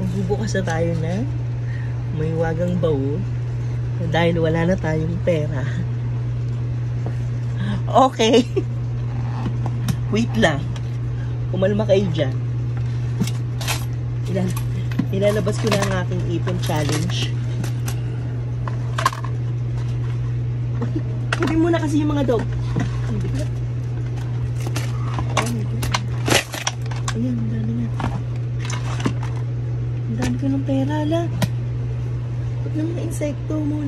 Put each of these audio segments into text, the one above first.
Magbubukas na tayo na may wagang bawo dahil wala na tayong pera. Okay. Wait lang. Kumalma kayo dyan. Ilalabas ko na ang aking ipon challenge. Kunin mo na kasi yung mga dog. Ayan, ang dami na. Ang dami ko ng pera, ala. Ba't na mga insekto mo?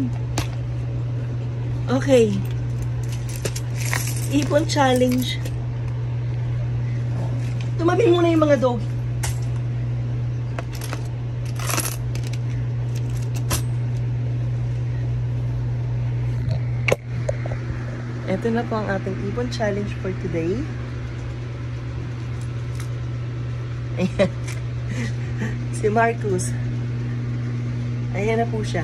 Okay. Ipon challenge. Tumabi muna yung mga dog. Ito na po ang ating ipon challenge for today. Ayan. Si Marcus. Ayan na po siya.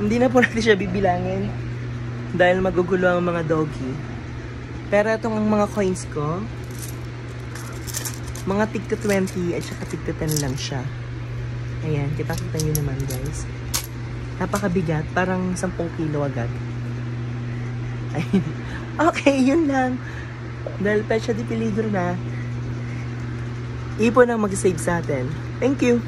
Hindi na po natin siya bibilangin dahil magugulo ang mga doggy. Pero itong mga coins ko, mga tigto 20 at saka tigto 10 lang siya. Ayan, kita-kita nyo naman guys. Napakabigat, parang 10 kilo agad. Ayun. Okay, yun lang. Dahil Pecha de Peligro na, ipon ang mag-save sa atin. Thank you!